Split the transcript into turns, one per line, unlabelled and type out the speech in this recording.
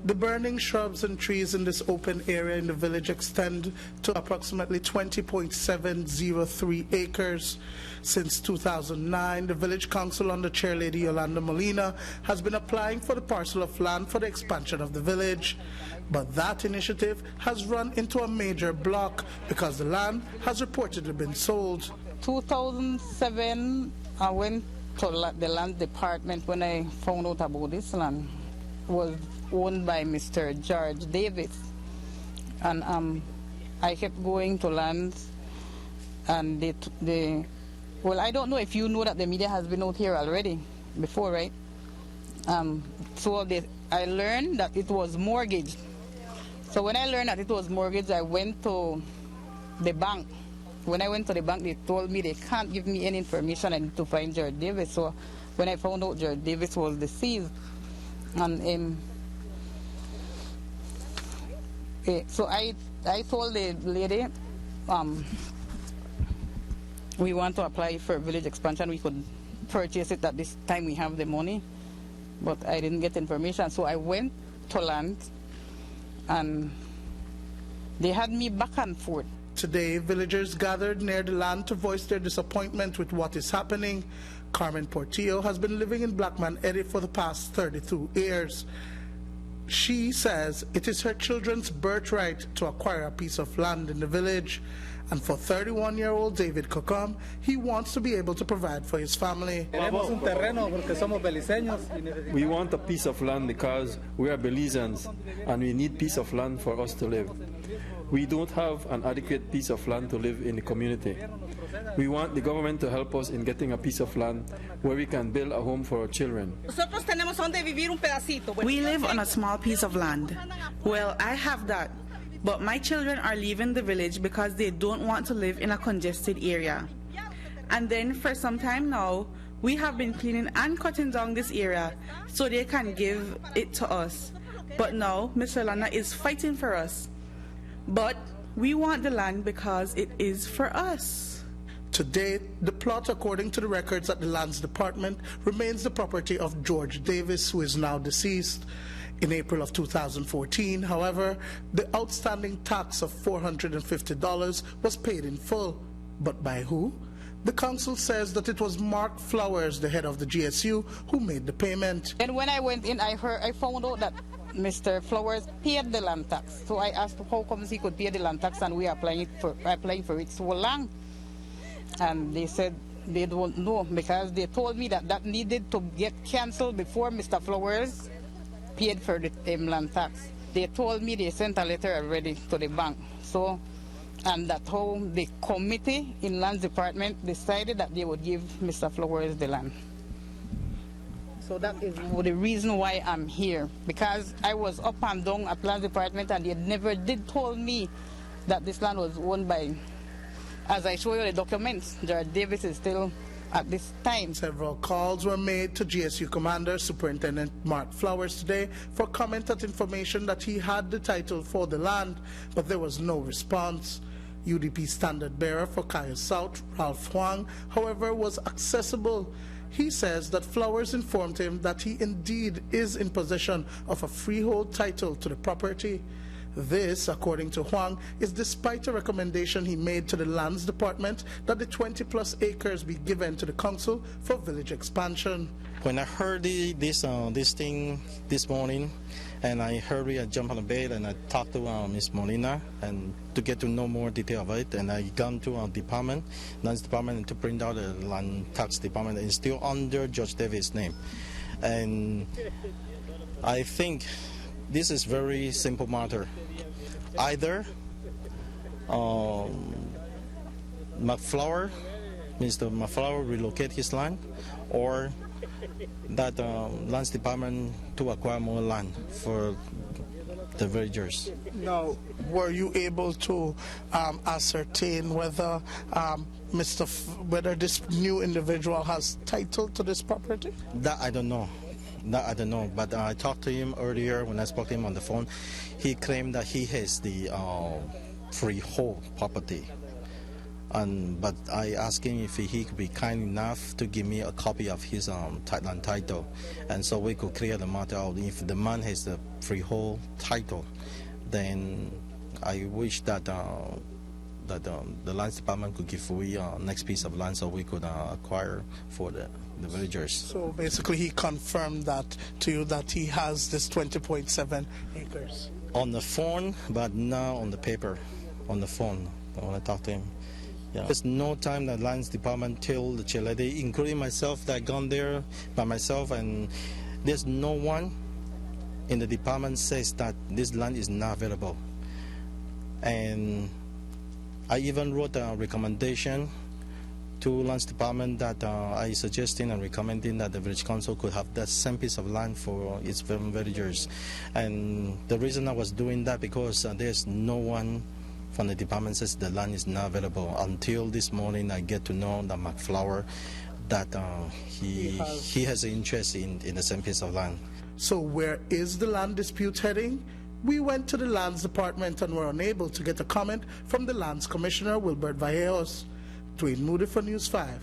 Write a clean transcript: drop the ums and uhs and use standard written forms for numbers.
The burning shrubs and trees in this open area in the village extend to approximately 20.703 acres. Since 2009, the village council under Chair Lady Yolanda Molina has been applying for the parcel of land for the expansion of the village. But that initiative has run into a major block because the land has reportedly been sold.
2007, I went to the land department when I found out about this land. It was owned by Mr. George Davis, and I kept going to lands, and well, I don't know if you know that the media has been out here already before, right? So I learned that it was mortgaged. So when I learned that it was mortgaged, I went to the bank. When I went to the bank, they told me they can't give me any information. I need to find George Davis. So when I found out George Davis was deceased, and so I told the lady, we want to apply for village expansion. We could purchase it at this time. We have the money, but I didn't get information. So I went to land, and they had me back and forth.
Today, villagers gathered near the land to voice their disappointment with what is happening. Carmen Portillo has been living in Blackman Eddy for the past 32 years. She says it is her children's birthright to acquire a piece of land in the village. And for 31-year-old David Cocom, he wants to be able to provide for his family.
We want a piece of land because we are Belizeans and we need piece of land for us to live. We don't have an adequate piece of land to live in the community. We want the government to help us in getting a piece of land where we can build a home for our children.
We live on a small piece of land. Well, I have that, but my children are leaving the village because they don't want to live in a congested area. And then for some time now, we have been cleaning and cutting down this area so they can give it to us. But now, Mr. Lana is fighting for us. But we want the land because it is for us.
To date, the plot, according to the records at the Lands Department, remains the property of George Davis, who is now deceased. In April of 2014, however, the outstanding tax of $450 was paid in full. But by who? The council says that it was Mark Flowers, the head of the GSU, who made the payment.
And when I went in, I found out that Mr. Flowers paid the land tax. So I asked how come he could pay the land tax and we are applying for it so long. And they said they don't know because they told me that needed to get cancelled before Mr. Flowers paid for the land tax. They told me they sent a letter already to the bank. So, and that how the committee in Lands Department decided that they would give Mr. Flowers the land. So that is the reason why I'm here, because I was up and down at Lands Department and they never did told me that this land was owned by, as I show you the documents, George Davis is still at this time.
Several calls were made to GSU Commander Superintendent Mark Flowers today for comment at information that he had the title for the land, but there was no response. UDP standard bearer for Kaya South, Ralph Huang, however, was accessible. He says that Flowers informed him that he indeed is in possession of a freehold title to the property. This, according to Huang, is despite a recommendation he made to the Lands Department that the 20-plus acres be given to the council for village expansion.
When I heard this thing this morning, and I hurried and jumped on the bed and I talked to Ms. Molina and to get to know more detail of it, and I gone to our department, Lands Department, and to print out the land tax department. It's still under George Davis' name, and I think this is very simple matter. Either Mr. McFlower relocate his land, or that Lands Department to acquire more land for the villagers.
Now, were you able to ascertain whether whether this new individual has title to this property?
That I don't know. But I talked to him earlier when I spoke to him on the phone. He claimed that he has the freehold property. But I asked him if he could be kind enough to give me a copy of his land title, and so we could clear the matter out. If the man has the freehold title, then I wish that the lands department could give we next piece of land so we could acquire for the villagers.
So basically he confirmed that to you that he has this 20.7 acres.
On the phone, but not on the paper. On the phone, when I talk to him. Yeah. There's no time that lands department tell the chair lady, including myself, that gone there by myself, and there's no one in the department says that this land is not available. And I even wrote a recommendation to lands department that I suggesting and recommending that the village council could have that same piece of land for its villagers. And the reason I was doing that because there's no one from the department says the land is not available. Until this morning I get to know that McFlower that he has an interest in the same piece of land.
So where is the land dispute heading? We went to the lands department and were unable to get a comment from the lands commissioner, Wilbert Vallejos. Dwayne Moody for News 5.